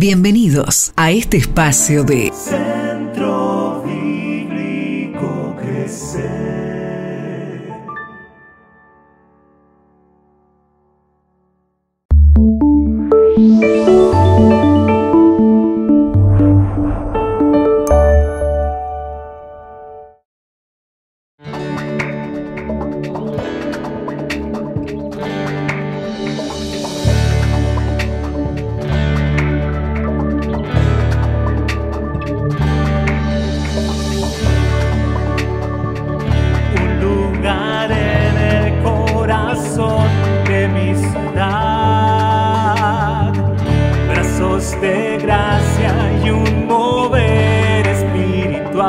Bienvenidos a este espacio de Centro Bíblico Crecer. De gracia y un mover espiritual,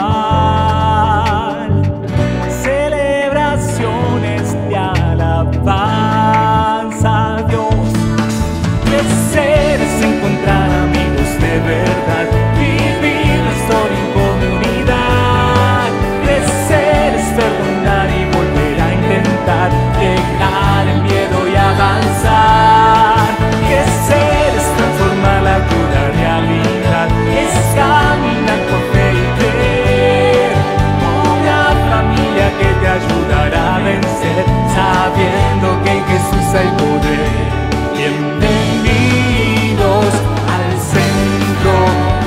celebraciones de alabanza a Dios. Crecer es encontrar amigos de verdad, vivir la historia en comunidad. Crecer es perdonar y volver a intentar, dejar el miedo y avanzar. Crecer es transformar la dura realidad, es caminar por fe y creer. Una familia que te ayudará a vencer, sabiendo que en Jesús hay poder. Bienvenidos al Centro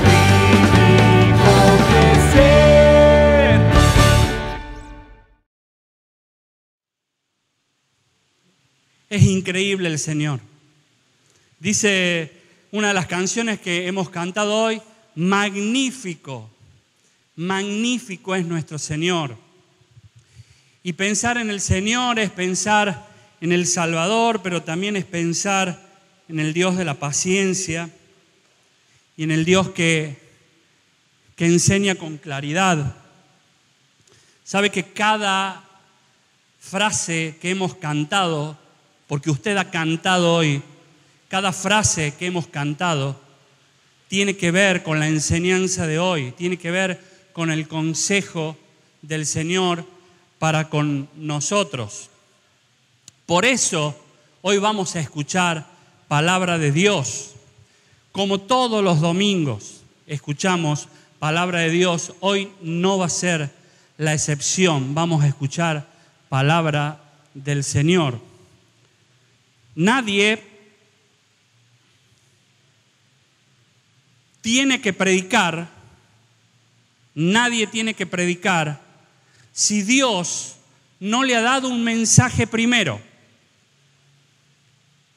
Bíblico Crecer. Es increíble el Señor. Dice una de las canciones que hemos cantado hoy, magnífico, magnífico es nuestro Señor. Y pensar en el Señor es pensar en el Salvador, pero también es pensar en el Dios de la paciencia y en el Dios que enseña con claridad. Sabe que cada frase que hemos cantado, porque usted ha cantado hoy, cada frase que hemos cantado tiene que ver con la enseñanza de hoy, tiene que ver con el consejo del Señor para con nosotros. Por eso hoy vamos a escuchar palabra de Dios. Como todos los domingos escuchamos palabra de Dios, hoy no va a ser la excepción. Vamos a escuchar palabra del Señor. Nadie tiene que predicar si Dios no le ha dado un mensaje primero.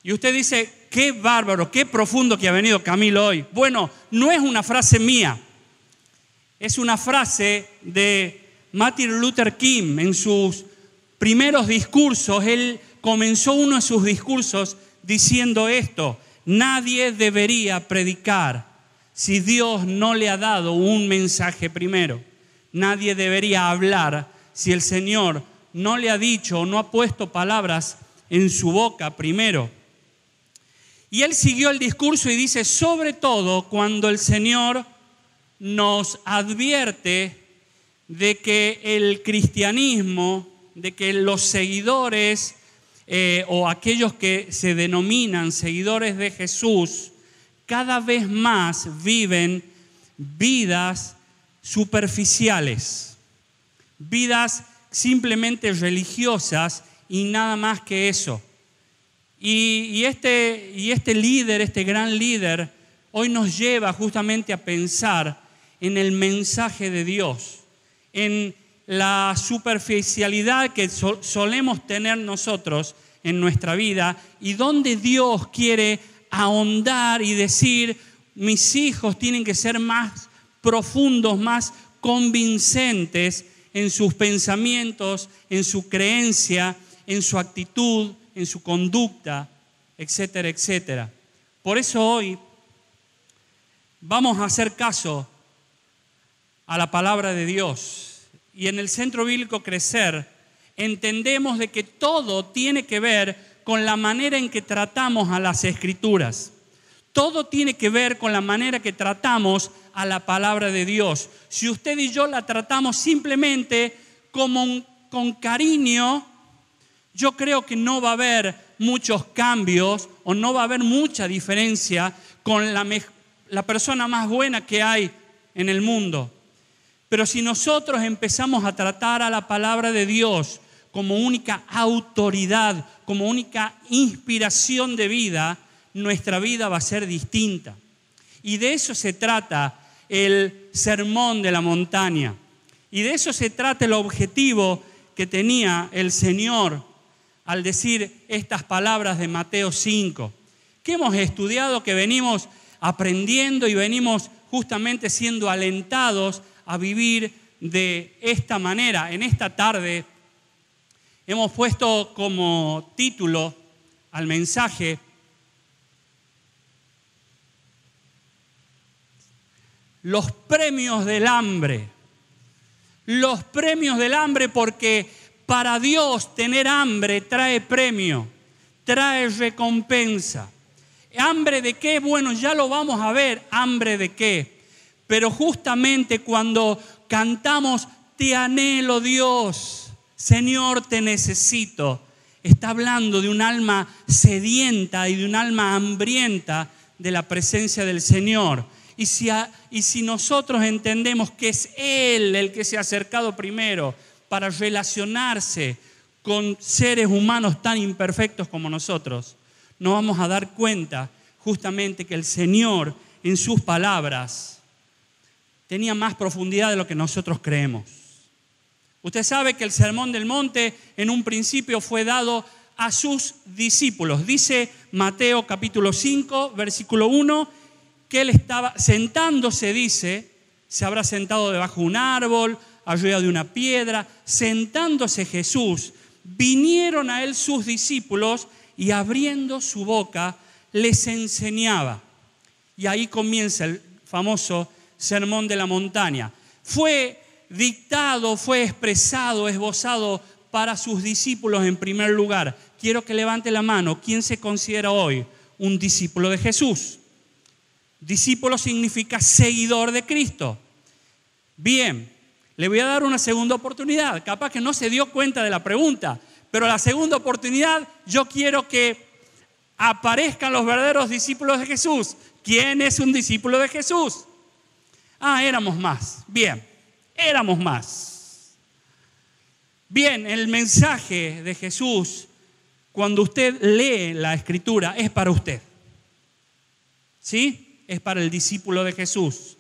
Y usted dice, qué bárbaro, qué profundo que ha venido Camilo hoy. Bueno, no es una frase mía, es una frase de Martin Luther King. En sus primeros discursos, él comenzó uno de sus discursos diciendo esto: nadie debería predicar si Dios no le ha dado un mensaje primero. Nadie debería hablar si el Señor no le ha dicho o no ha puesto palabras en su boca primero. Y él siguió el discurso y dice, sobre todo cuando el Señor nos advierte de que el cristianismo, de que los seguidores o aquellos que se denominan seguidores de Jesús, cada vez más viven vidas superficiales, vidas simplemente religiosas y nada más que eso. Y este líder, este gran líder, hoy nos lleva justamente a pensar en el mensaje de Dios, en la superficialidad que solemos tener nosotros en nuestra vida y donde Dios quiere ahondar y decir, mis hijos tienen que ser más profundos, más convincentes en sus pensamientos, en su creencia, en su actitud, en su conducta, etcétera, etcétera. Por eso hoy vamos a hacer caso a la palabra de Dios. Y en el Centro Bíblico Crecer entendemos de que todo tiene que ver con la manera en que tratamos a las Escrituras. Todo tiene que ver con la manera que tratamos a la palabra de Dios. Si usted y yo la tratamos simplemente con cariño, yo creo que no va a haber muchos cambios o no va a haber mucha diferencia con la persona más buena que hay en el mundo. Pero si nosotros empezamos a tratar a la palabra de Dios como única autoridad, como única inspiración de vida, nuestra vida va a ser distinta. Y de eso se trata el sermón de la montaña. Y de eso se trata el objetivo que tenía el Señor al decir estas palabras de Mateo 5, que hemos estudiado, que venimos aprendiendo y venimos justamente siendo alentados a vivir de esta manera. En esta tarde hemos puesto como título al mensaje los premios del hambre. Los premios del hambre, porque para Dios tener hambre trae premio, trae recompensa. ¿Hambre de qué? Bueno, ya lo vamos a ver, hambre de qué. Pero justamente cuando cantamos, te anhelo Dios, Señor, te necesito, está hablando de un alma sedienta y de un alma hambrienta de la presencia del Señor. Y si nosotros entendemos que es Él el que se ha acercado primero para relacionarse con seres humanos tan imperfectos como nosotros, nos vamos a dar cuenta justamente que el Señor en sus palabras tenía más profundidad de lo que nosotros creemos. Usted sabe que el Sermón del Monte en un principio fue dado a sus discípulos. Dice Mateo capítulo 5, versículo 1, que Él estaba sentándose, dice, se habrá sentado debajo de un árbol, arriba de una piedra. Sentándose Jesús, vinieron a Él sus discípulos y abriendo su boca les enseñaba. Y ahí comienza el famoso Sermón de la Montaña. Fue dictado, fue expresado, esbozado para sus discípulos en primer lugar. Quiero que levante la mano. ¿Quién se considera hoy un discípulo de Jesús? Discípulo significa seguidor de Cristo. Bien, le voy a dar una segunda oportunidad. Capaz que no se dio cuenta de la pregunta, pero la segunda oportunidad yo quiero que aparezcan los verdaderos discípulos de Jesús. ¿Quién es un discípulo de Jesús? Éramos más. Bien, éramos más. Bien, el mensaje de Jesús, cuando usted lee la Escritura, es para usted. ¿Sí? Es para el discípulo de Jesús.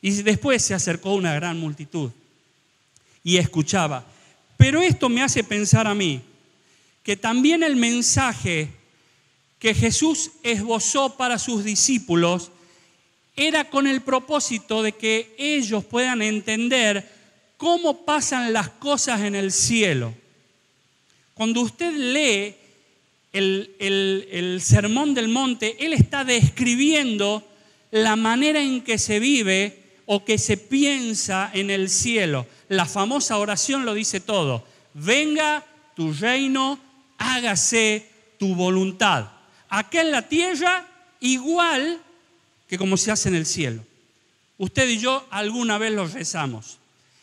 Y después se acercó una gran multitud y escuchaba. Pero esto me hace pensar a mí que también el mensaje que Jesús esbozó para sus discípulos era con el propósito de que ellos puedan entender cómo pasan las cosas en el cielo. Cuando usted lee el Sermón del Monte, Él está describiendo la manera en que se vive o que se piensa en el cielo. La famosa oración lo dice todo. Venga tu reino, hágase tu voluntad. Acá en la tierra, igual que como se hace en el cielo. Usted y yo alguna vez lo rezamos.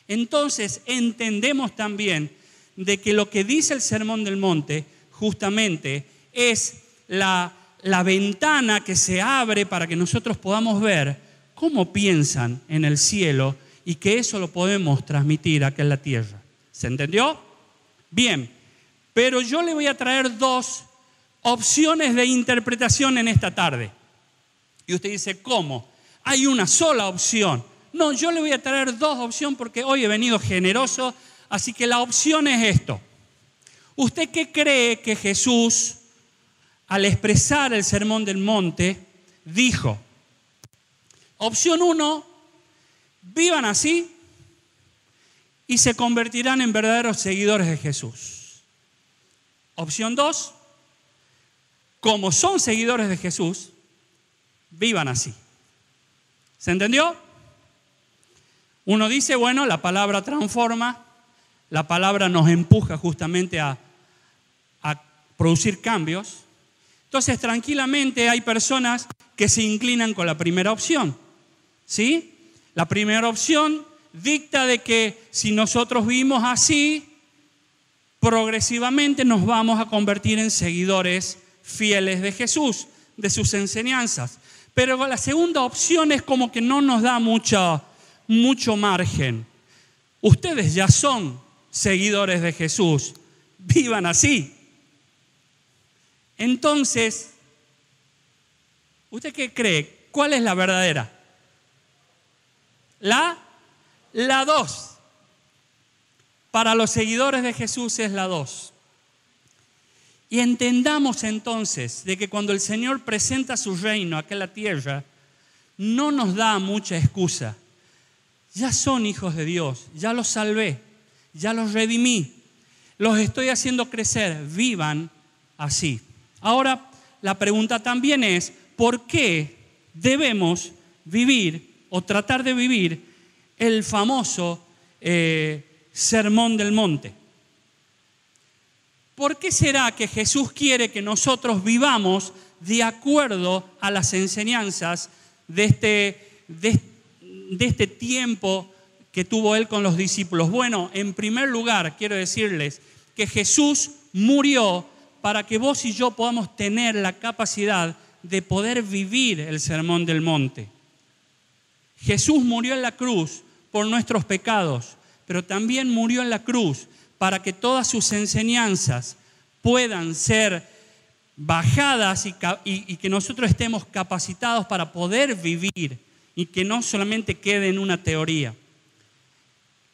Entonces entendemos también de que lo que dice el Sermón del Monte justamente es la ventana que se abre para que nosotros podamos ver cómo piensan en el cielo y que eso lo podemos transmitir acá en la tierra. ¿Se entendió? Bien, pero yo le voy a traer dos opciones de interpretación en esta tarde. Y usted dice, ¿cómo? Hay una sola opción. No, yo le voy a traer dos opciones porque hoy he venido generoso, así que la opción es esto. ¿Usted qué cree que Jesús, al expresar el Sermón del Monte, dijo? Opción 1, vivan así y se convertirán en verdaderos seguidores de Jesús. Opción 2, como son seguidores de Jesús, vivan así. ¿Se entendió? Uno dice, bueno, la palabra transforma, la palabra nos empuja justamente a producir cambios. Entonces, tranquilamente hay personas que se inclinan con la primera opción, ¿sí? La primera opción dicta de que si nosotros vivimos así, progresivamente nos vamos a convertir en seguidores fieles de Jesús, de sus enseñanzas. Pero la segunda opción es como que no nos da mucho margen. Ustedes ya son seguidores de Jesús, vivan así. Entonces, ¿usted qué cree? ¿Cuál es la verdadera? La 2. Para los seguidores de Jesús es la 2. Y entendamos entonces de que cuando el Señor presenta su reino acá en la tierra, no nos da mucha excusa. Ya son hijos de Dios, ya los salvé, ya los redimí, los estoy haciendo crecer, vivan así. Ahora, la pregunta también es, ¿por qué debemos vivir o tratar de vivir el famoso Sermón del Monte? ¿Por qué será que Jesús quiere que nosotros vivamos de acuerdo a las enseñanzas de este tiempo que tuvo Él con los discípulos? Bueno, en primer lugar, quiero decirles que Jesús murió para que vos y yo podamos tener la capacidad de poder vivir el Sermón del Monte. Jesús murió en la cruz por nuestros pecados, pero también murió en la cruz para que todas sus enseñanzas puedan ser bajadas y que nosotros estemos capacitados para poder vivir y que no solamente quede en una teoría.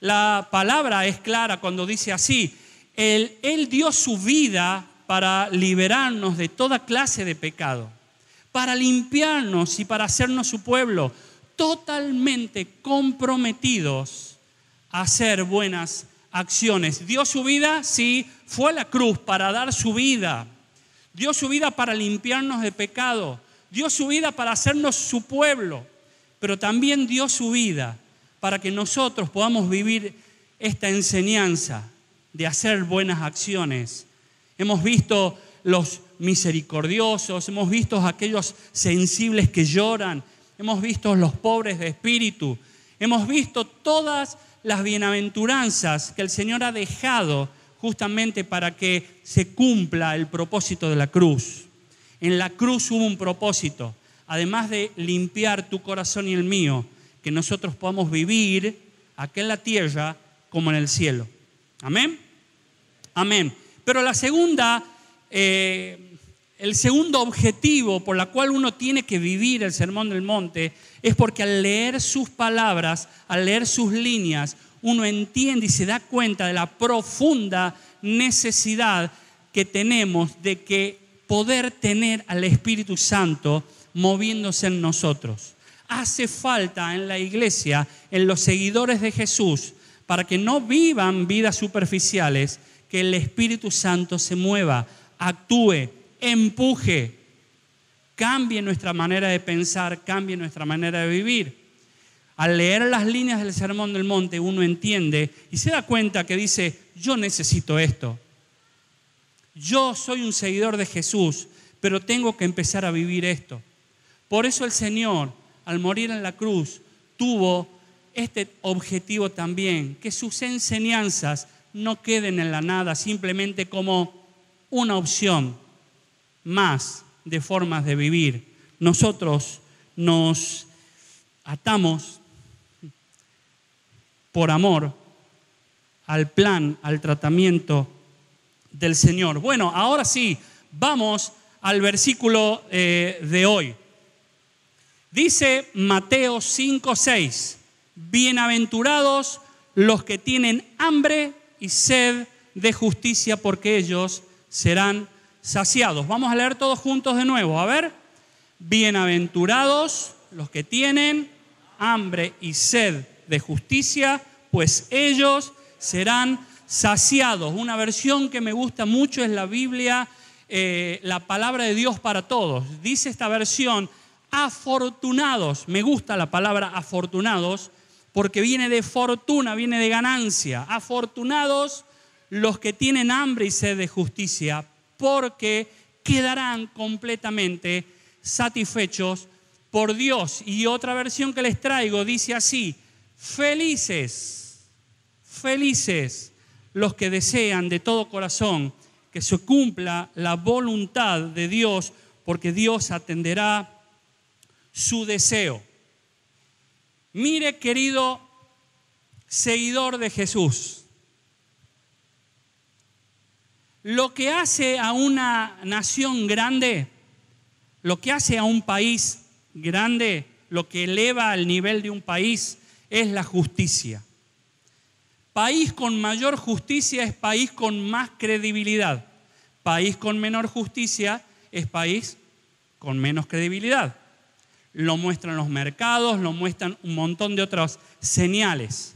La palabra es clara cuando dice así, Él dio su vida para liberarnos de toda clase de pecado, para limpiarnos y para hacernos su pueblo, totalmente comprometidos a hacer buenas acciones. ¿Dio su vida? Sí, fue a la cruz para dar su vida. Dio su vida para limpiarnos de pecado. Dio su vida para hacernos su pueblo. Pero también dio su vida para que nosotros podamos vivir esta enseñanza de hacer buenas acciones. Hemos visto los misericordiosos, hemos visto aquellos sensibles que lloran, hemos visto los pobres de espíritu, hemos visto todas las bienaventuranzas que el Señor ha dejado justamente para que se cumpla el propósito de la cruz. En la cruz hubo un propósito, además de limpiar tu corazón y el mío, que nosotros podamos vivir aquí en la tierra como en el cielo. ¿Amén? Amén. Pero el segundo objetivo por el cual uno tiene que vivir el Sermón del Monte es porque al leer sus palabras, al leer sus líneas, uno entiende y se da cuenta de la profunda necesidad que tenemos de que poder tener al Espíritu Santo moviéndose en nosotros. Hace falta en la iglesia, en los seguidores de Jesús, para que no vivan vidas superficiales, que el Espíritu Santo se mueva, actúe, empuje, cambie nuestra manera de pensar, cambie nuestra manera de vivir. Al leer las líneas del Sermón del Monte, uno entiende y se da cuenta que dice, yo necesito esto. Yo soy un seguidor de Jesús, pero tengo que empezar a vivir esto. Por eso el Señor, al morir en la cruz, tuvo este objetivo también, que sus enseñanzas no queden en la nada, simplemente como una opción más de formas de vivir. Nosotros nos atamos por amor al plan, al tratamiento del Señor. Bueno, ahora sí, vamos al versículo de hoy. Dice Mateo 5:6, bienaventurados los que tienen hambre y sed de justicia, porque ellos serán saciados. Vamos a leer todos juntos de nuevo. A ver, bienaventurados los que tienen hambre y sed de justicia, pues ellos serán saciados. Una versión que me gusta mucho es la Biblia, la palabra de Dios para todos. Dice esta versión, afortunados. Me gusta la palabra afortunados porque viene de fortuna, viene de ganancia. Afortunados los que tienen hambre y sed de justicia, porque quedarán completamente satisfechos por Dios. Y otra versión que les traigo dice así, felices los que desean de todo corazón que se cumpla la voluntad de Dios, porque Dios atenderá su deseo. Mire, querido seguidor de Jesús, lo que hace a una nación grande, lo que hace a un país grande, lo que eleva el nivel de un país es la justicia. País con mayor justicia es país con más credibilidad. País con menor justicia es país con menos credibilidad. Lo muestran los mercados, lo muestran un montón de otras señales.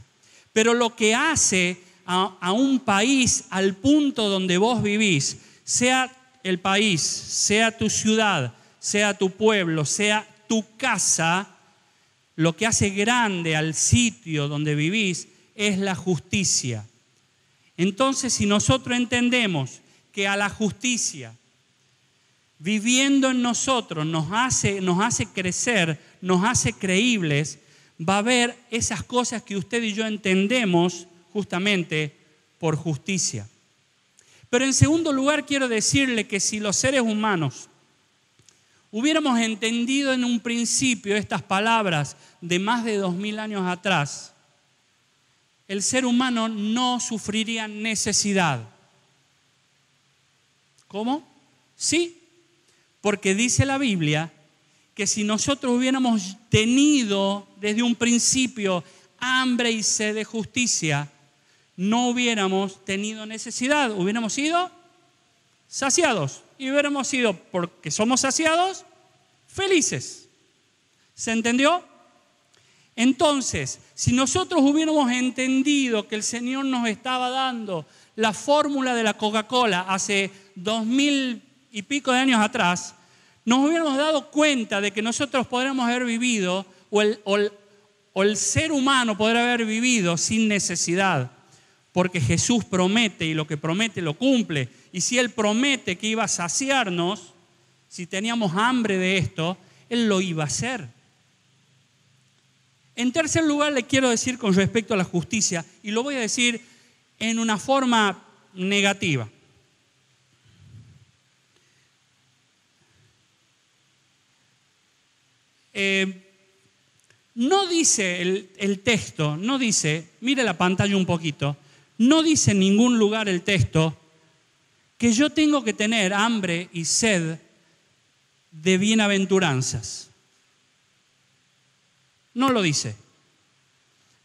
Pero lo que hace a un país al punto donde vos vivís, sea el país, sea tu ciudad, sea tu pueblo, sea tu casa, lo que hace grande al sitio donde vivís es la justicia. Entonces, si nosotros entendemos que a la justicia, viviendo en nosotros, nos hace crecer, nos hace creíbles, va a haber esas cosas que usted y yo entendemos justamente por justicia. Pero en segundo lugar, quiero decirle que si los seres humanos hubiéramos entendido en un principio estas palabras de más de 2000 años atrás, el ser humano no sufriría necesidad. ¿Cómo? Sí, porque dice la Biblia que si nosotros hubiéramos tenido desde un principio hambre y sed de justicia, no hubiéramos tenido necesidad, hubiéramos sido saciados y hubiéramos sido, porque somos saciados, felices. ¿Se entendió? Entonces, si nosotros hubiéramos entendido que el Señor nos estaba dando la fórmula de la Coca-Cola hace 2000 y pico de años atrás, nos hubiéramos dado cuenta de que nosotros podríamos haber vivido, o el ser humano podría haber vivido sin necesidad, porque Jesús promete y lo que promete lo cumple. Y si Él promete que iba a saciarnos, si teníamos hambre de esto, Él lo iba a hacer. En tercer lugar, le quiero decir con respecto a la justicia, y lo voy a decir en una forma negativa. No dice el texto, no dice, mire la pantalla un poquito, no dice en ningún lugar el texto que yo tengo que tener hambre y sed de bienaventuranzas. No lo dice.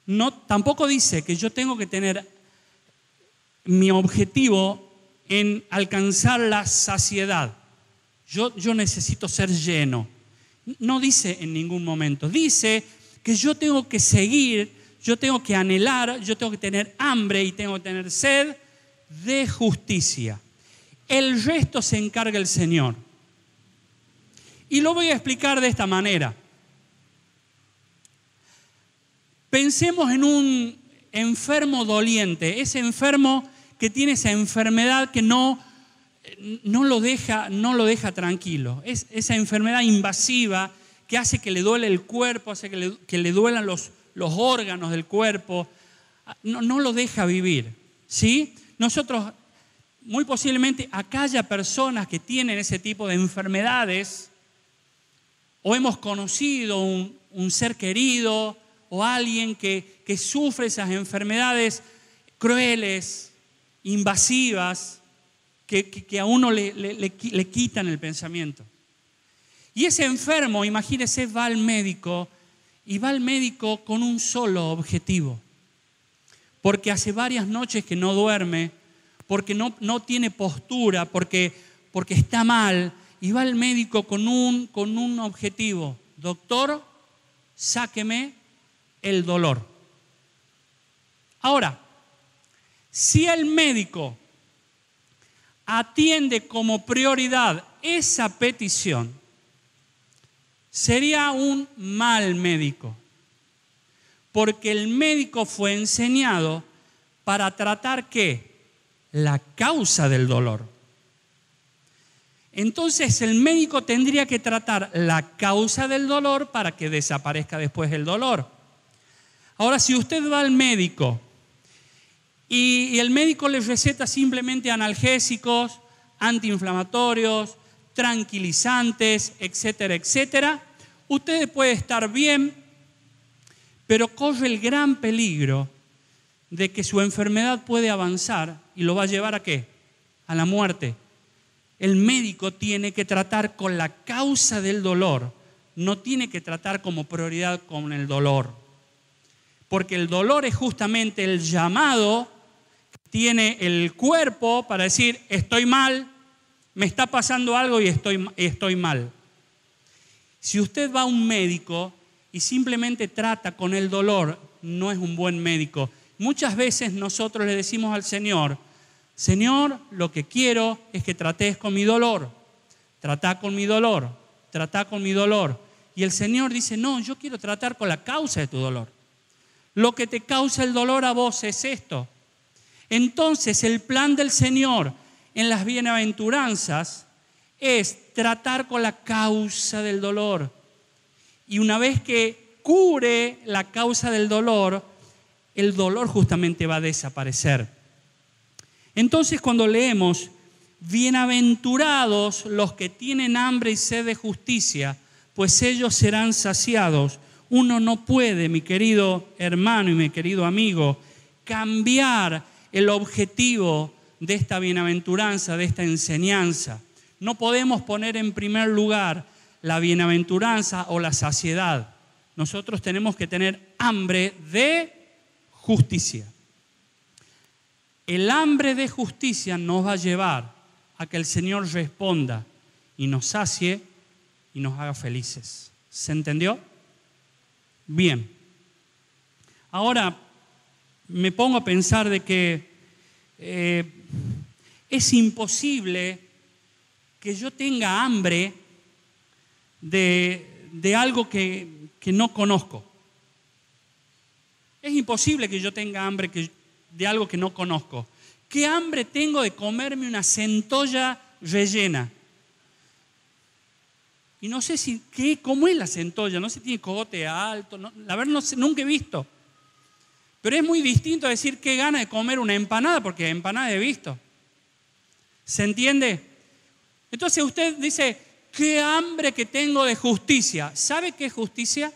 No, tampoco dice que yo tengo que tener mi objetivo en alcanzar la saciedad. Yo necesito ser lleno. No dice en ningún momento. Dice que yo tengo que seguir, yo tengo que anhelar, yo tengo que tener hambre y tengo que tener sed de justicia. El resto se encarga el Señor. Y lo voy a explicar de esta manera. Pensemos en un enfermo doliente, ese enfermo que tiene esa enfermedad que no lo deja tranquilo. Es esa enfermedad invasiva que hace que le duele el cuerpo, hace que le duelan los órganos del cuerpo, no lo deja vivir, ¿sí? Nosotros, muy posiblemente, acá haya personas que tienen ese tipo de enfermedades, o hemos conocido un ser querido, o alguien que sufre esas enfermedades crueles, invasivas, que a uno le quitan el pensamiento. Y ese enfermo, imagínese, va al médico y va al médico con un solo objetivo. Porque hace varias noches que no duerme, porque no tiene postura, porque está mal, y va al médico con un objetivo. Doctor, sáqueme el dolor. Ahora, si el médico atiende como prioridad esa petición, sería un mal médico, porque el médico fue enseñado para tratar ¿qué? La causa del dolor. Entonces el médico tendría que tratar la causa del dolor para que desaparezca después el dolor. Ahora, si usted va al médico y el médico le receta simplemente analgésicos, antiinflamatorios, tranquilizantes, etcétera, etcétera, usted puede estar bien, pero corre el gran peligro de que su enfermedad puede avanzar y lo va a llevar ¿a qué? A la muerte. El médico tiene que tratar con la causa del dolor, no tiene que tratar como prioridad con el dolor. Porque el dolor es justamente el llamado que tiene el cuerpo para decir, estoy mal, me está pasando algo y estoy mal. Si usted va a un médico y simplemente trata con el dolor, no es un buen médico. Muchas veces nosotros le decimos al Señor, Señor, lo que quiero es que trates con mi dolor. Trata con mi dolor, trata con mi dolor. Y el Señor dice, no, yo quiero tratar con la causa de tu dolor. Lo que te causa el dolor a vos es esto. Entonces, el plan del Señor en las bienaventuranzas es tratar con la causa del dolor. Y una vez que cure la causa del dolor, el dolor justamente va a desaparecer. Entonces, cuando leemos, bienaventurados los que tienen hambre y sed de justicia, pues ellos serán saciados. Uno no puede, mi querido hermano y mi querido amigo, cambiar el objetivo de esta bienaventuranza, de esta enseñanza. No podemos poner en primer lugar la bienaventuranza o la saciedad. Nosotros tenemos que tener hambre de justicia. El hambre de justicia nos va a llevar a que el Señor responda y nos sacie y nos haga felices. ¿Se entendió? Bien. Ahora me pongo a pensar de que es imposible que yo tenga hambre de algo que no conozco. Es imposible que yo tenga hambre de algo que no conozco. ¿Qué hambre tengo de comerme una centolla rellena? Y no sé cómo es la centolla, no sé si tiene cogote alto, la verdad no sé, nunca he visto. Pero es muy distinto a decir qué gana de comer una empanada, porque empanada he visto. ¿Se entiende? Entonces usted dice, qué hambre que tengo de justicia. ¿Sabe qué es justicia?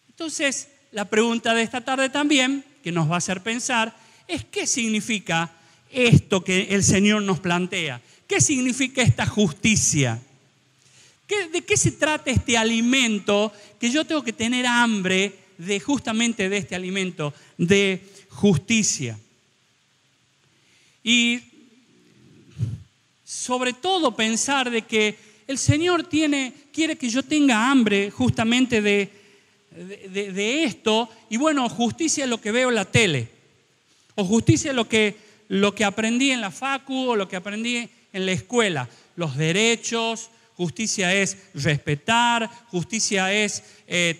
Entonces, la pregunta de esta tarde también, que nos va a hacer pensar, es ¿qué significa esto que el Señor nos plantea? ¿Qué significa esta justicia? ¿De qué se trata este alimento que yo tengo que tener hambre justamente de este alimento de justicia? Y sobre todo pensar de que el Señor quiere que yo tenga hambre justamente de esto, y bueno, justicia es lo que veo en la tele, o justicia es lo que aprendí en la facu, o lo que aprendí en la escuela, los derechos, justicia es respetar, justicia es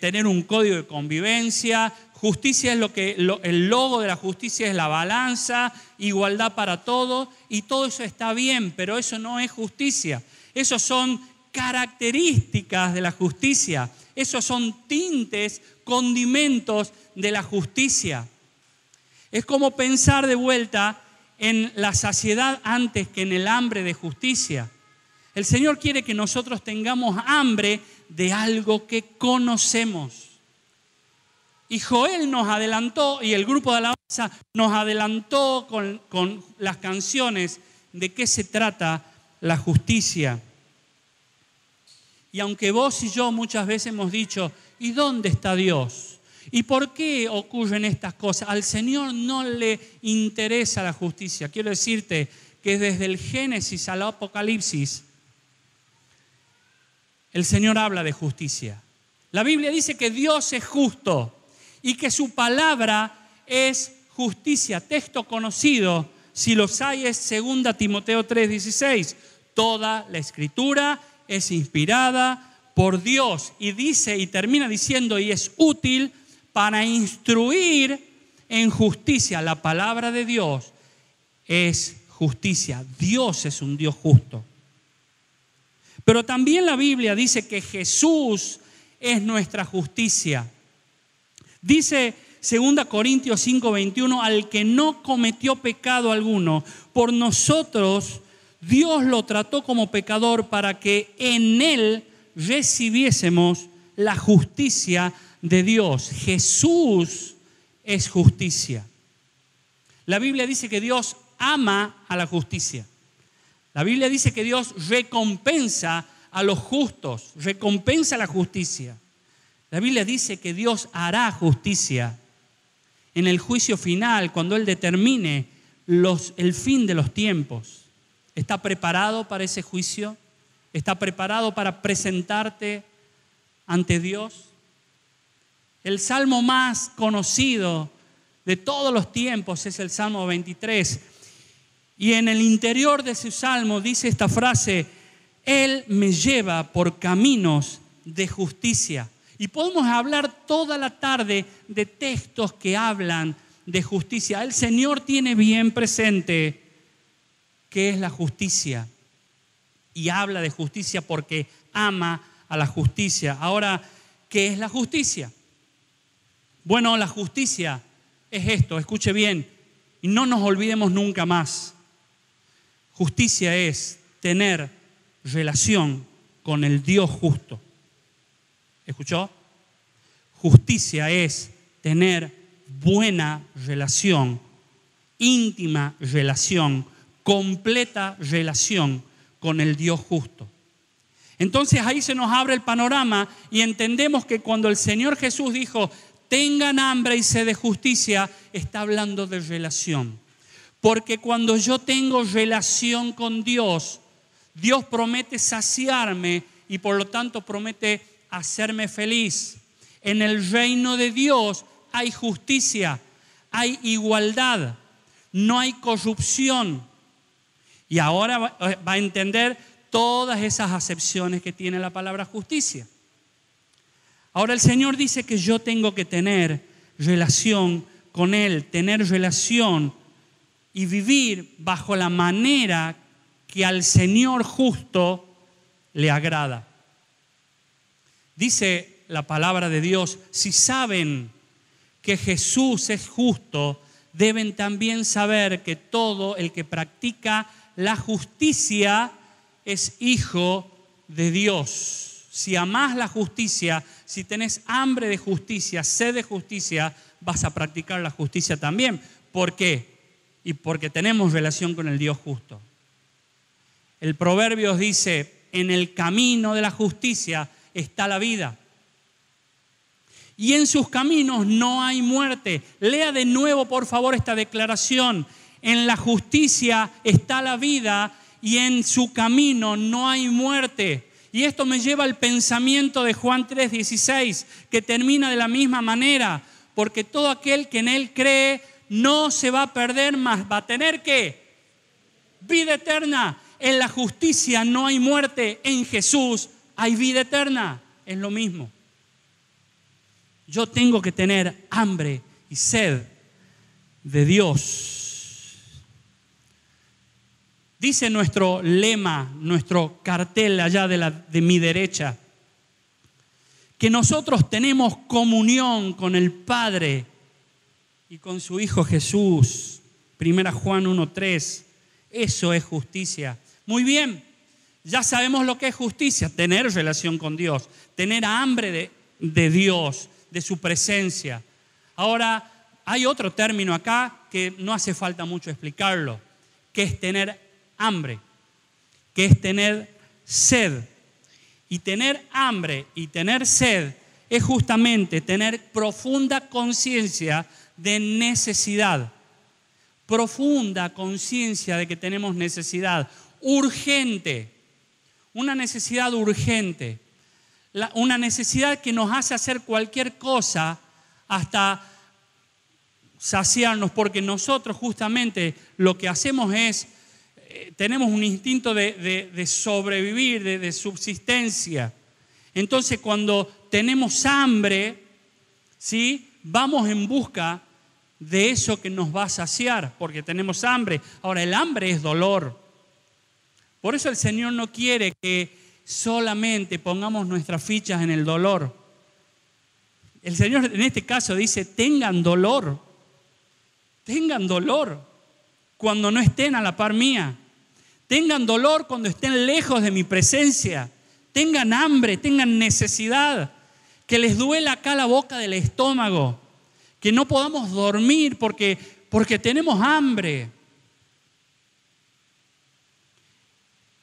tener un código de convivencia, justicia es el logo de la justicia es la balanza, igualdad para todos, y todo eso está bien, pero eso no es justicia, esos son características de la justicia. Esos son tintes, condimentos de la justicia. Es como pensar de vuelta en la saciedad antes que en el hambre de justicia. El Señor quiere que nosotros tengamos hambre de algo que conocemos. Y Joel nos adelantó, y el grupo de alabanza nos adelantó con las canciones de qué se trata la justicia. Y aunque vos y yo muchas veces hemos dicho, ¿y dónde está Dios? ¿Y por qué ocurren estas cosas? Al Señor no le interesa la justicia. Quiero decirte que desde el Génesis al Apocalipsis, el Señor habla de justicia. La Biblia dice que Dios es justo y que su palabra es justicia. Texto conocido, si los hay, es 2 Timoteo 3:16. Toda la Escritura es inspirada por Dios y dice y termina diciendo y es útil para instruir en justicia. La palabra de Dios es justicia. Dios es un Dios justo. Pero también la Biblia dice que Jesús es nuestra justicia. Dice 2 Corintios 5:21, al que no cometió pecado alguno, por nosotros Dios lo trató como pecador para que en Él recibiésemos la justicia de Dios. Jesús es justicia. La Biblia dice que Dios ama a la justicia. La Biblia dice que Dios recompensa a los justos, recompensa la justicia. La Biblia dice que Dios hará justicia en el juicio final, cuando Él determine el fin de los tiempos. ¿Está preparado para ese juicio? ¿Está preparado para presentarte ante Dios? El salmo más conocido de todos los tiempos es el Salmo 23. Y en el interior de ese salmo dice esta frase: Él me lleva por caminos de justicia. Y podemos hablar toda la tarde de textos que hablan de justicia. El Señor tiene bien presente qué es la justicia. Y habla de justicia porque ama a la justicia. Ahora, ¿qué es la justicia? Bueno, la justicia es esto, escuche bien, y no nos olvidemos nunca más. Justicia es tener relación con el Dios justo. ¿Escuchó? Justicia es tener buena relación, íntima relación, completa relación con el Dios justo. Entonces ahí se nos abre el panorama y entendemos que cuando el Señor Jesús dijo: tengan hambre y sed de justicia, está hablando de relación. Porque cuando yo tengo relación con Dios, Dios promete saciarme y por lo tanto promete hacerme feliz. En el reino de Dios hay justicia, hay igualdad, no hay corrupción. Y ahora va a entender todas esas acepciones que tiene la palabra justicia. Ahora el Señor dice que yo tengo que tener relación con Él, tener relación y vivir bajo la manera que al Señor justo le agrada. Dice la palabra de Dios: si saben que Jesús es justo, deben también saber que todo el que practica la justicia es hijo de Dios. Si amás la justicia, si tenés hambre de justicia, sed de justicia, vas a practicar la justicia también. ¿Por qué? Y porque tenemos relación con el Dios justo. El Proverbios dice: en el camino de la justicia está la vida, y en sus caminos no hay muerte. Lea de nuevo, por favor, esta declaración: en la justicia está la vida, y en su camino no hay muerte. Y esto me lleva al pensamiento de Juan 3:16, que termina de la misma manera: porque todo aquel que en Él cree no se va a perder, más va a tener ¿qué? Vida eterna. En la justicia no hay muerte, en Jesús hay vida eterna. Es lo mismo. Yo tengo que tener hambre y sed de Dios. Dice nuestro lema, nuestro cartel allá de mi derecha, que nosotros tenemos comunión con el Padre y con su Hijo Jesús. 1 Juan 1:3. Eso es justicia. Muy bien, ya sabemos lo que es justicia: tener relación con Dios, tener hambre de Dios, de su presencia. Ahora, hay otro término acá que no hace falta mucho explicarlo, que es tener hambre, que es tener sed. Y tener hambre y tener sed es justamente tener profunda conciencia de necesidad. Profunda conciencia de que tenemos necesidad urgente. Una necesidad urgente. Una necesidad que nos hace hacer cualquier cosa hasta saciarnos, porque nosotros justamente lo que hacemos es, tenemos un instinto de sobrevivir, de subsistencia. Entonces cuando tenemos hambre, ¿sí?, vamos en busca de eso que nos va a saciar, porque tenemos hambre. Ahora, el hambre es dolor. Por eso el Señor no quiere que solamente pongamos nuestras fichas en el dolor. El Señor en este caso dice: tengan dolor cuando no estén a la par mía. tengan dolor cuando estén lejos de mi presencia, tengan hambre, tengan necesidad, que les duela acá la boca del estómago, que no podamos dormir porque tenemos hambre.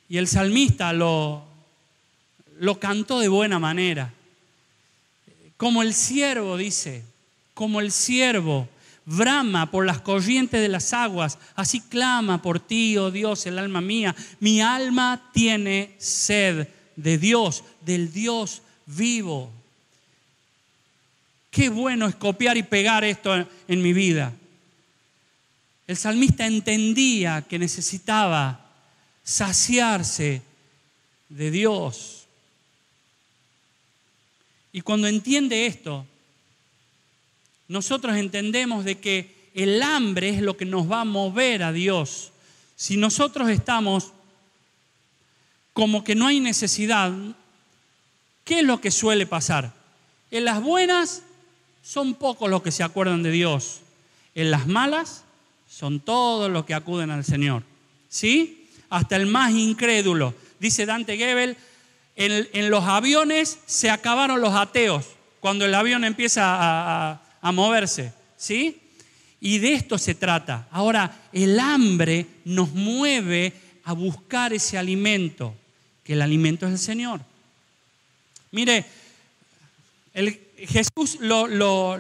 Y el salmista lo cantó de buena manera. Como el ciervo, dice, como el ciervo brama por las corrientes de las aguas, así clama por ti, oh Dios, el alma mía. Mi alma tiene sed de Dios, del Dios vivo. Qué bueno es copiar y pegar esto en mi vida. El salmista entendía que necesitaba saciarse de Dios. Y cuando entiende esto, nosotros entendemos de que el hambre es lo que nos va a mover a Dios. Si nosotros estamos como que no hay necesidad, ¿qué es lo que suele pasar? En las buenas son pocos los que se acuerdan de Dios. En las malas son todos los que acuden al Señor. ¿Sí? Hasta el más incrédulo. Dice Dante Gebel, en los aviones se acabaron los ateos cuando el avión empieza a moverse, ¿sí? Y de esto se trata. Ahora, el hambre nos mueve a buscar ese alimento, que el alimento es el Señor. Mire, Jesús lo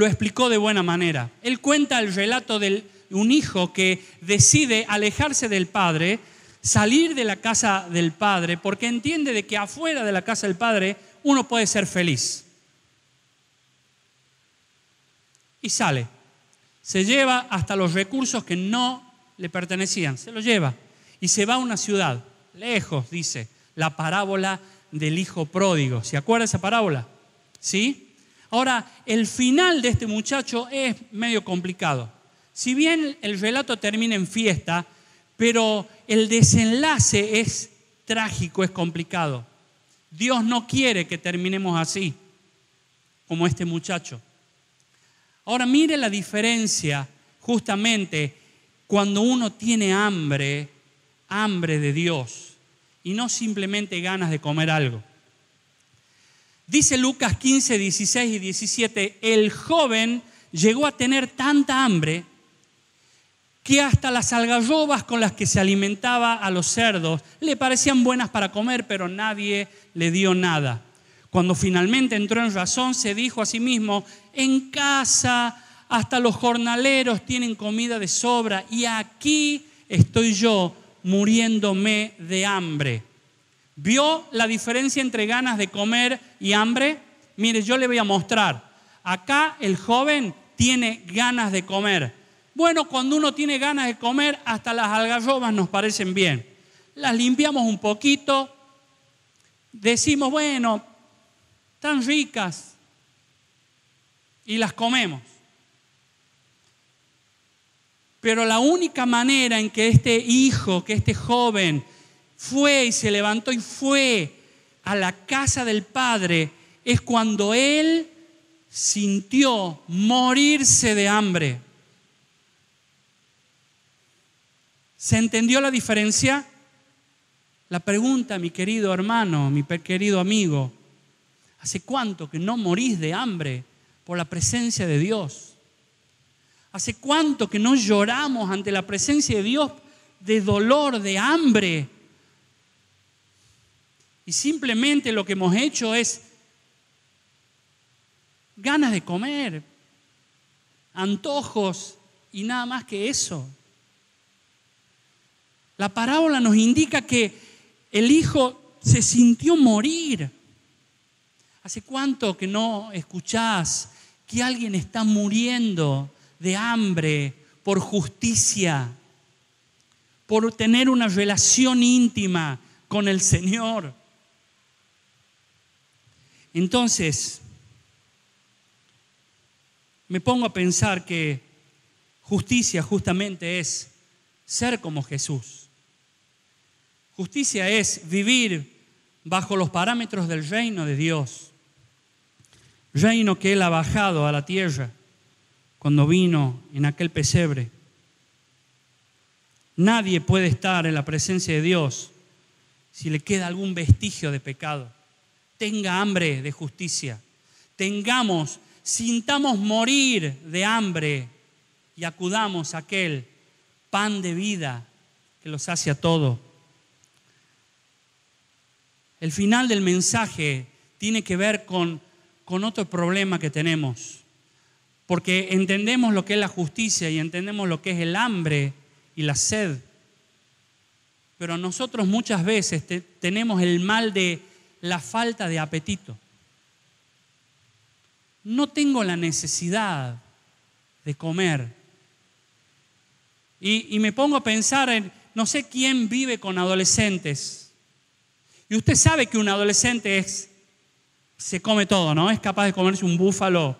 explicó de buena manera. Él cuenta el relato de un hijo que decide alejarse del padre, salir de la casa del padre, porque entiende de que afuera de la casa del padre uno puede ser feliz. Y sale, se lleva hasta los recursos que no le pertenecían, se los lleva y se va a una ciudad, lejos, dice, la parábola del hijo pródigo. ¿Se acuerda esa parábola? ¿Sí? Ahora, el final de este muchacho es medio complicado. Si bien el relato termina en fiesta, pero el desenlace es trágico, es complicado. Dios no quiere que terminemos así, como este muchacho. Ahora mire la diferencia justamente cuando uno tiene hambre de Dios y no simplemente ganas de comer algo. Dice Lucas 15, 16 y 17, el joven llegó a tener tanta hambre que hasta las algarrobas con las que se alimentaba a los cerdos le parecían buenas para comer, pero nadie le dio nada. Cuando finalmente entró en razón, se dijo a sí mismo, en casa hasta los jornaleros tienen comida de sobra y aquí estoy yo muriéndome de hambre. ¿Vio la diferencia entre ganas de comer y hambre? Mire, yo le voy a mostrar. Acá el joven tiene ganas de comer. Bueno, cuando uno tiene ganas de comer, hasta las algarrobas nos parecen bien. Las limpiamos un poquito, decimos, bueno, tan ricas, y las comemos. Pero la única manera en que este hijo, que este joven fue y se levantó y fue a la casa del padre es cuando él sintió morirse de hambre. ¿Se entendió la diferencia? La pregunta, mi querido hermano, mi querido amigo, ¿hace cuánto que no morís de hambre por la presencia de Dios? ¿Hace cuánto que no lloramos ante la presencia de Dios de dolor, de hambre? Y simplemente lo que hemos hecho es ganas de comer, antojos y nada más que eso. La parábola nos indica que el hijo se sintió morir. ¿Hace cuánto que no escuchás que alguien está muriendo de hambre por justicia, por tener una relación íntima con el Señor? Entonces, me pongo a pensar que justicia justamente es ser como Jesús. Justicia es vivir bajo los parámetros del reino de Dios. Reino que Él ha bajado a la tierra cuando vino en aquel pesebre. Nadie puede estar en la presencia de Dios si le queda algún vestigio de pecado. Tenga hambre de justicia. Sintamos morir de hambre y acudamos a aquel pan de vida que lo sacia todo. El final del mensaje tiene que ver con otro problema que tenemos. Porque entendemos lo que es la justicia y entendemos lo que es el hambre y la sed. Pero nosotros muchas veces tenemos el mal de la falta de apetito. No tengo la necesidad de comer. Y me pongo a pensar en, no sé quién vive con adolescentes. Y usted sabe que un adolescente se come todo, ¿no? Es capaz de comerse un búfalo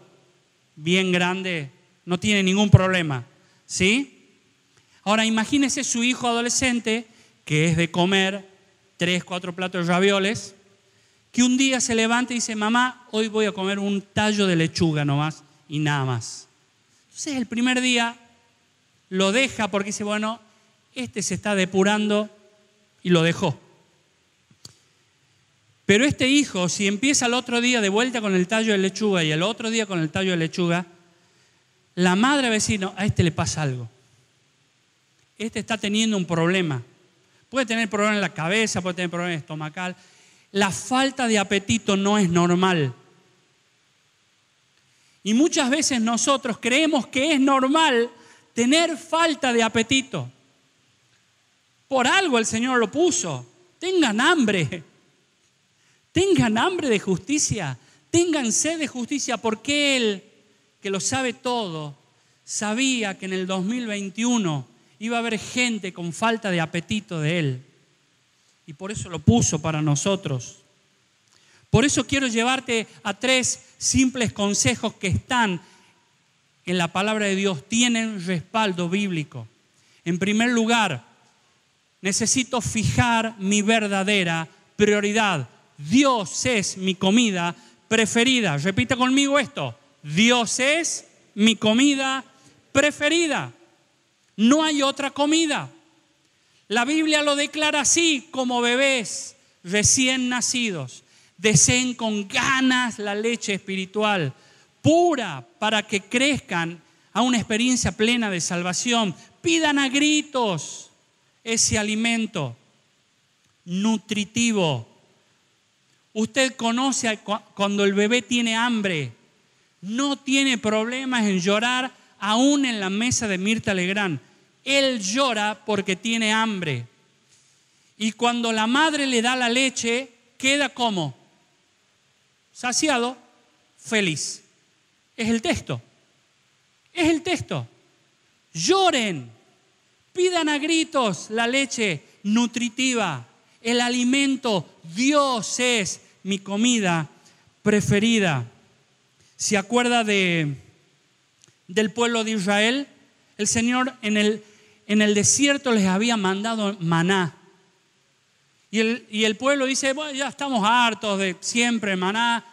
bien grande, no tiene ningún problema, ¿sí? Ahora imagínese su hijo adolescente, que es de comer 3, 4 platos de ravioles, que un día se levanta y dice, mamá, hoy voy a comer un tallo de lechuga nomás y nada más. Entonces el primer día lo deja porque dice, bueno, este se está depurando y lo dejó. Pero este hijo, si empieza el otro día de vuelta con el tallo de lechuga y el otro día con el tallo de lechuga, la madre va a decir, no, a este le pasa algo. Este está teniendo un problema. Puede tener problemas en la cabeza, puede tener problemas estomacal. La falta de apetito no es normal. Y muchas veces nosotros creemos que es normal tener falta de apetito. Por algo el Señor lo puso. Tengan hambre. Tengan hambre de justicia. Tengan sed de justicia porque Él, que lo sabe todo, sabía que en el 2021 iba a haber gente con falta de apetito de Él. Y por eso lo puso para nosotros. Por eso quiero llevarte a 3 simples consejos que están en la palabra de Dios. Tienen respaldo bíblico. En primer lugar, necesito fijar mi verdadera prioridad. Dios es mi comida preferida. Repita conmigo esto. Dios es mi comida preferida. No hay otra comida. La Biblia lo declara así, como bebés recién nacidos. Deseen con ganas la leche espiritual, pura, para que crezcan a una experiencia plena de salvación. Pidan a gritos ese alimento nutritivo. Usted conoce cuando el bebé tiene hambre, no tiene problemas en llorar aún en la mesa de Mirta Legrand. Él llora porque tiene hambre. Y cuando la madre le da la leche, queda como saciado, feliz. Es el texto. Es el texto. Lloren, pidan a gritos la leche nutritiva, el alimento. Dios es mi comida preferida. ¿Se acuerda del pueblo de Israel? El Señor en el desierto les había mandado maná. Y el pueblo dice, bueno, ya estamos hartos de siempre maná.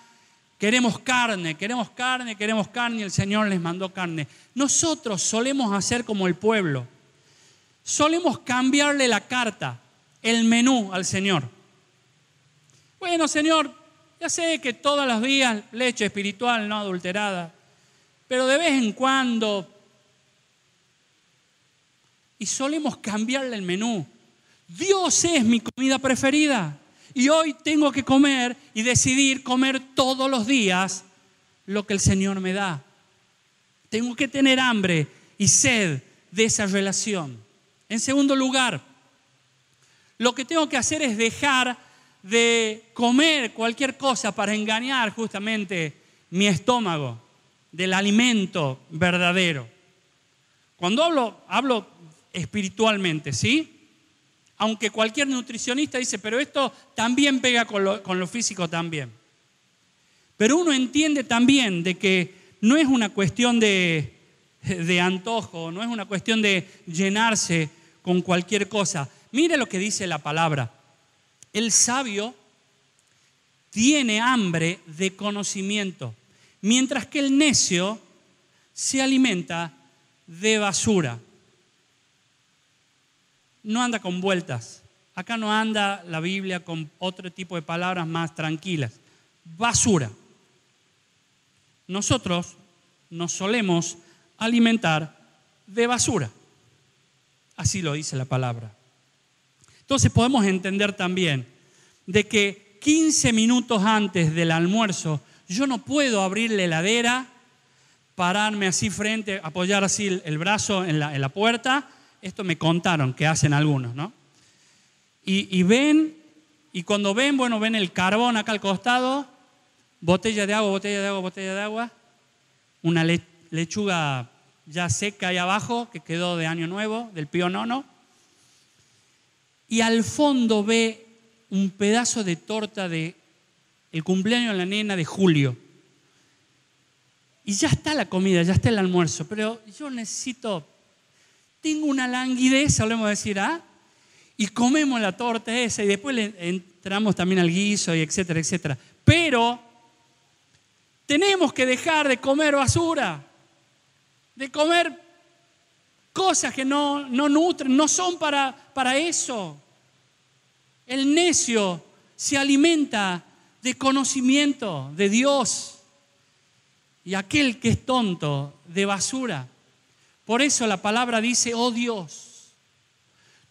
Queremos carne. Y el Señor les mandó carne. Nosotros solemos hacer como el pueblo. Solemos cambiarle la carta, el menú al Señor. Bueno, Señor, ya sé que todos los días leche espiritual no adulterada, pero de vez en cuando. Y solemos cambiarle el menú. Dios es mi comida preferida. Y hoy tengo que comer y decidir comer todos los días lo que el Señor me da. Tengo que tener hambre y sed de esa relación. En segundo lugar, lo que tengo que hacer es dejar de comer cualquier cosa para engañar justamente mi estómago del alimento verdadero. Cuando hablo espiritualmente, ¿sí? Aunque cualquier nutricionista dice, pero esto también pega con lo físico también. Pero uno entiende también de que no es una cuestión de antojo, no es una cuestión de llenarse con cualquier cosa. Mire lo que dice la palabra. El sabio tiene hambre de conocimiento, mientras que el necio se alimenta de basura. no anda con vueltas. Acá no anda la Biblia con otro tipo de palabras más tranquilas. Basura. Nosotros nos solemos alimentar de basura. Así lo dice la palabra. Entonces podemos entender también de que 15 minutos antes del almuerzo yo no puedo abrir la heladera, pararme así frente, apoyar así el brazo en la puerta. Esto me contaron que hacen algunos, ¿no? Y ven, y cuando ven, bueno, ven el carbón acá al costado, botella de agua, botella de agua, botella de agua, una lechuga ya seca ahí abajo, que quedó de año nuevo, del Pío Nono, y al fondo ve un pedazo de torta de el cumpleaños de la nena de Julio. Y ya está la comida, ya está el almuerzo, pero yo tengo una languidez, solemos decir, y comemos la torta esa y después le entramos también al guiso y etcétera, etcétera. Pero tenemos que dejar de comer basura, de comer cosas que no nutren, no son para eso. El necio se alimenta de conocimiento de Dios y aquel que es tonto de basura. Por eso la palabra dice, oh Dios,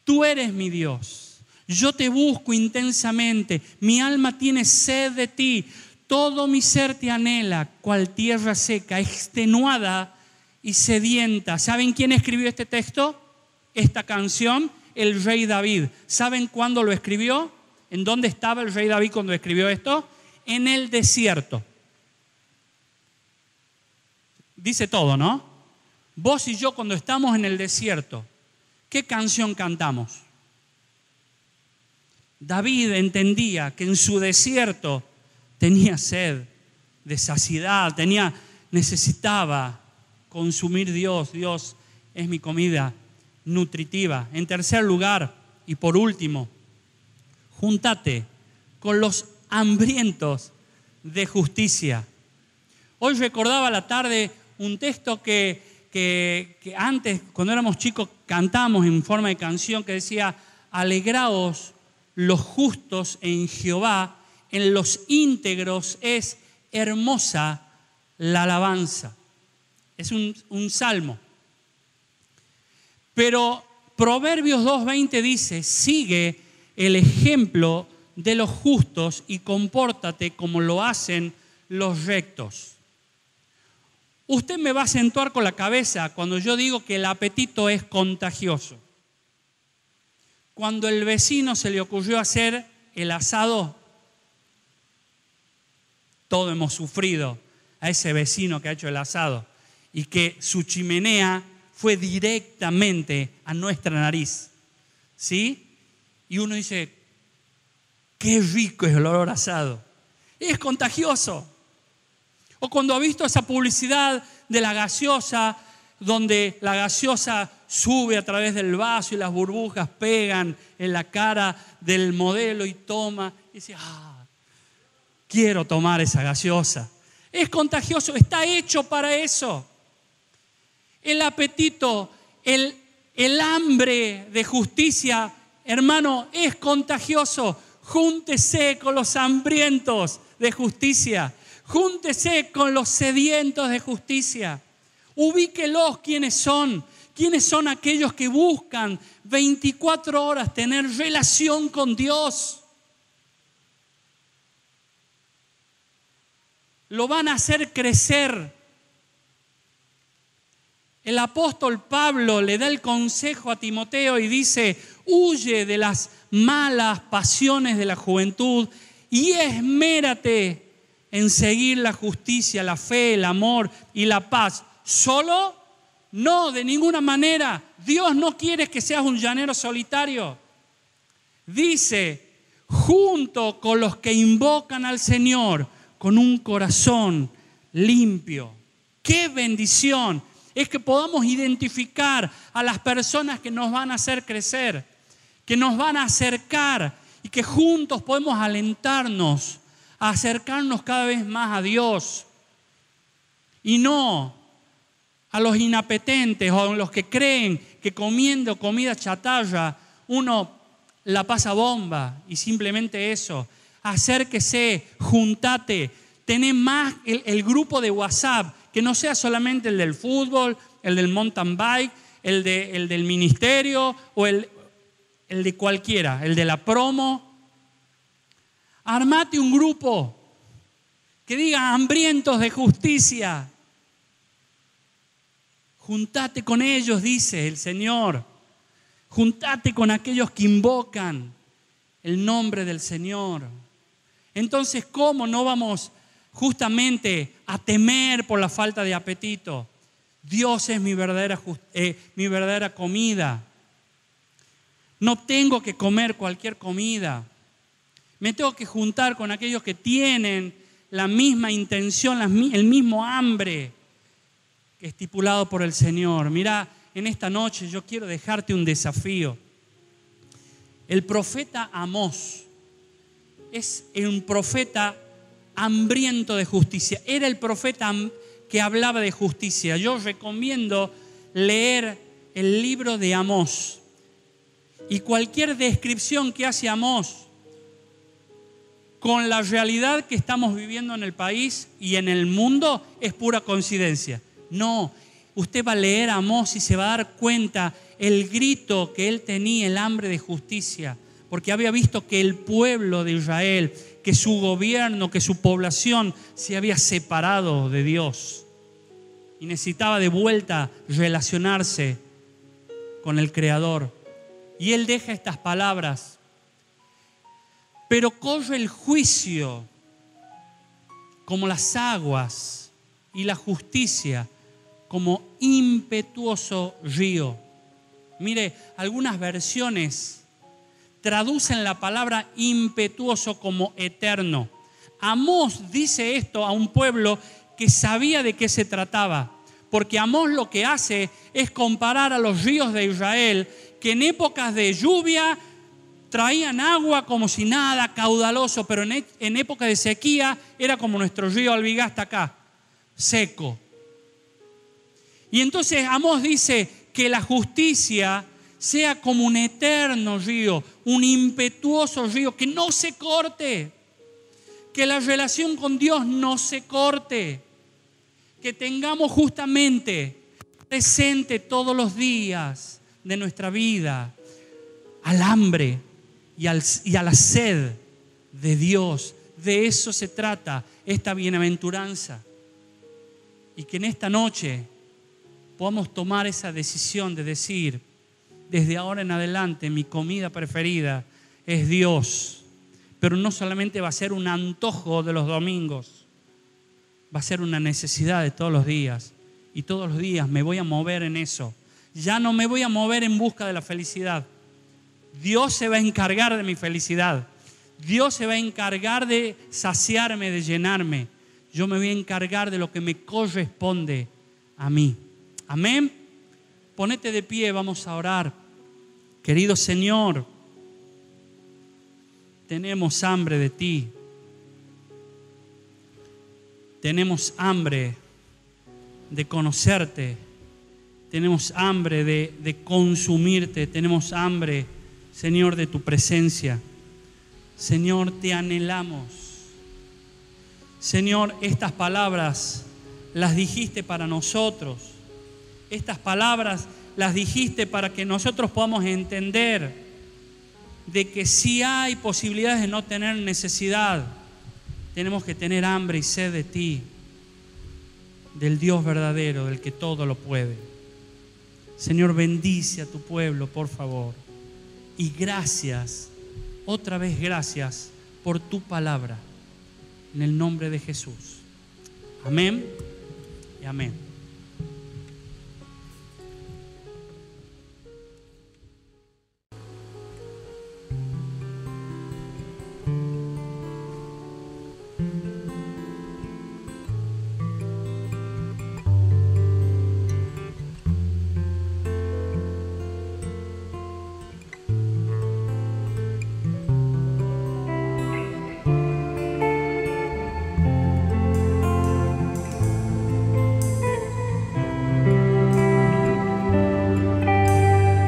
tú eres mi Dios, yo te busco intensamente, mi alma tiene sed de ti, todo mi ser te anhela, cual tierra seca, extenuada y sedienta. ¿Saben quién escribió este texto? Esta canción, el rey David. ¿Saben cuándo lo escribió? ¿En dónde estaba el rey David cuando escribió esto? En el desierto. Dice todo, ¿no? Vos y yo cuando estamos en el desierto, ¿qué canción cantamos? David entendía que en su desierto tenía sed de saciedad, necesitaba consumir Dios. Dios es mi comida nutritiva. En tercer lugar, y por último, júntate con los hambrientos de justicia. Hoy recordaba a la tarde un texto que antes, cuando éramos chicos, cantamos en forma de canción que decía: alegraos los justos en Jehová, en los íntegros es hermosa la alabanza. Es un salmo. Pero Proverbios 2:20 dice: sigue el ejemplo de los justos y compórtate como lo hacen los rectos. Usted me va a acentuar con la cabeza cuando yo digo que el apetito es contagioso. Cuando el vecino se le ocurrió hacer el asado, todos hemos sufrido a ese vecino que ha hecho el asado y que su chimenea fue directamente a nuestra nariz, ¿sí? Y uno dice: qué rico es el olor asado. Es contagioso. O cuando ha visto esa publicidad de la gaseosa, donde la gaseosa sube a través del vaso y las burbujas pegan en la cara del modelo y toma, y dice: quiero tomar esa gaseosa. Es contagioso, está hecho para eso. El apetito, el hambre de justicia, hermano, es contagioso. Júntese con los hambrientos de justicia. Júntese con los sedientos de justicia. Ubíquelos quiénes son. ¿Quiénes son aquellos que buscan 24 horas tener relación con Dios? Lo van a hacer crecer. El apóstol Pablo le da el consejo a Timoteo y dice: huye de las malas pasiones de la juventud y esmérate en seguir la justicia, la fe, el amor y la paz. ¿Solo? No, de ninguna manera. Dios no quiere que seas un llanero solitario. Dice: junto con los que invocan al Señor con un corazón limpio. ¡Qué bendición! Es que podamos identificar a las personas que nos van a hacer crecer, que nos van a acercar y que juntos podemos alentarnos a acercarnos cada vez más a Dios. Y no a los inapetentes o a los que creen que comiendo comida chatarra uno la pasa bomba y simplemente eso. Acérquese, juntate, tené más el grupo de WhatsApp, que no sea solamente el del fútbol, el del mountain bike, el del ministerio o el de cualquiera, el de la promo. Armate un grupo que diga hambrientos de justicia. Juntate con ellos, dice el Señor. Juntate con aquellos que invocan el nombre del Señor. Entonces, ¿cómo no vamos justamente a temer por la falta de apetito? Dios es mi verdadera comida. No tengo que comer cualquier comida. Me tengo que juntar con aquellos que tienen la misma intención, el mismo hambre estipulado por el Señor. Mira, en esta noche yo quiero dejarte un desafío. El profeta Amós es un profeta hambriento de justicia. Era el profeta que hablaba de justicia. Yo recomiendo leer el libro de Amós. Y cualquier descripción que hace Amós con la realidad que estamos viviendo en el país y en el mundo es pura coincidencia. No, usted va a leer a Amós y se va a dar cuenta el grito que él tenía, el hambre de justicia, porque había visto que el pueblo de Israel, que su gobierno, que su población se había separado de Dios y necesitaba de vuelta relacionarse con el Creador. Y él deja estas palabras: pero corre el juicio como las aguas y la justicia como impetuoso río. Mire, algunas versiones traducen la palabra impetuoso como eterno. Amós dice esto a un pueblo que sabía de qué se trataba, porque Amós lo que hace es comparar a los ríos de Israel, que en épocas de lluvia traían agua como si nada, caudaloso, pero en época de sequía era como nuestro río Albigasta acá, seco. Y entonces Amós dice que la justicia sea como un eterno río, un impetuoso río que no se corte, que la relación con Dios no se corte, que tengamos justamente presente todos los días de nuestra vida al hambre y a la sed de Dios. De eso se trata esta bienaventuranza. Y que en esta noche podamos tomar esa decisión de decir: desde ahora en adelante mi comida preferida es Dios. Pero no solamente va a ser un antojo de los domingos, va a ser una necesidad de todos los días. Y todos los días me voy a mover en eso. Ya no me voy a mover en busca de la felicidad. Dios se va a encargar de mi felicidad. Dios se va a encargar de saciarme, de llenarme. Yo me voy a encargar de lo que me corresponde a mí. Amén. Ponete de pie, vamos a orar. Querido Señor, tenemos hambre de ti. Tenemos hambre de conocerte. Tenemos hambre de consumirte. Tenemos hambre, Señor, de tu presencia. Señor, te anhelamos. Señor, estas palabras las dijiste para nosotros. Estas palabras las dijiste para que nosotros podamos entender de que si hay posibilidades de no tener necesidad, tenemos que tener hambre y sed de ti, del Dios verdadero, del que todo lo puede. Señor, bendice a tu pueblo, por favor. Y gracias, otra vez gracias por tu palabra. En el nombre de Jesús. Amén y amén.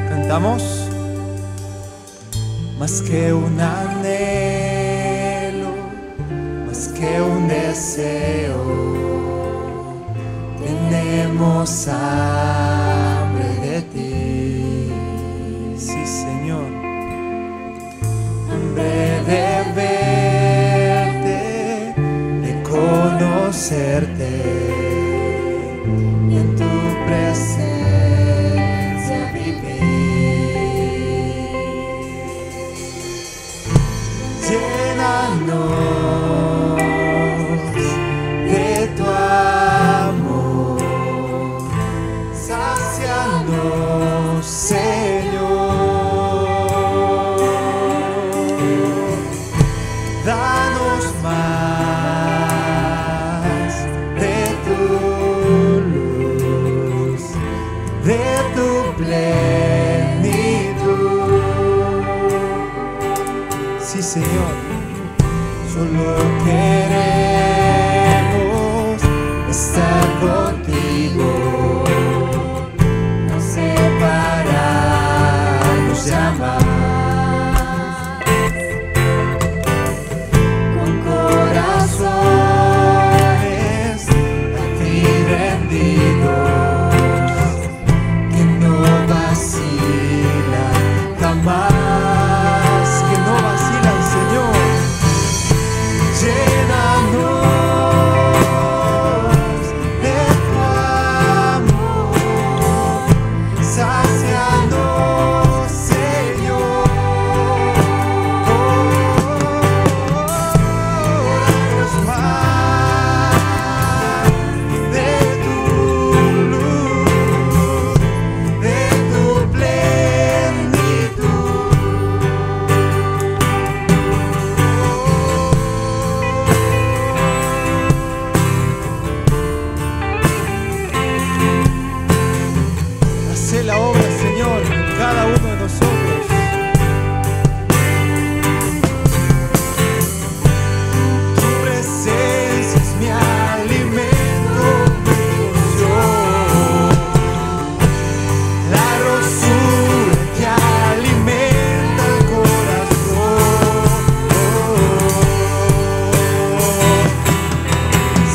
Cantamos. más que un anhelo, más que un deseo. Tenemos hambre de ti, sí, Señor. Hambre de verte, de conocerte, y en tu presencia vivir. Llénanos de tu amor, sácianos, Señor. Danos más de tu luz, de tu plenitud. Sí, Señor, solo queremos estar contigo, no separarnos jamás. Con corazones a ti rendidos, que no vacilan jamás, que no vacilan, Señor. Llénanos de tu amor, sácianos, Señor. Danos más de tu luz, de tu plenitud. Hacé la obra, Señor, en cada uno de nosotros. Tu presencia es mi alimento, mi porción. La rosura que alimenta el corazón.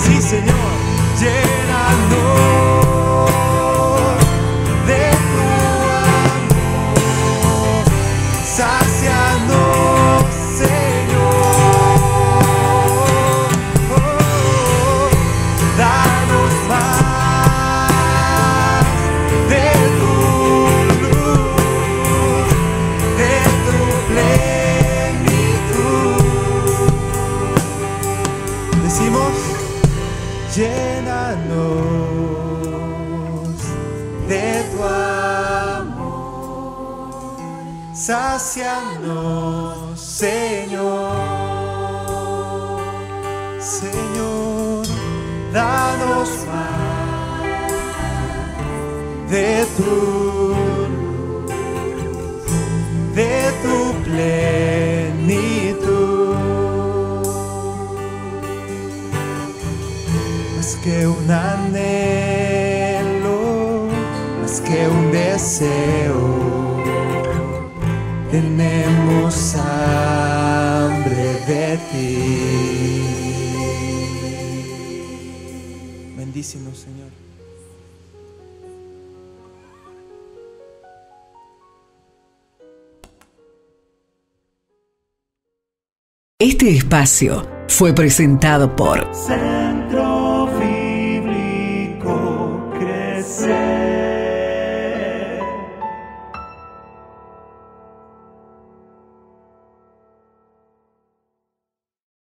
Sí, Señor, llénanos de tu amor, sácianos, Señor. Danos más de tu luz, de tu plenitud. Decimos, llénanos de tu amor, sácianos, Señor. Señor, danos más de tu luz, de tu plenitud. Más que un anhelo, más que un deseo, tenemos hambre de ti. Bendícenos, Señor. Este espacio fue presentado por Centro Bíblico Crecer.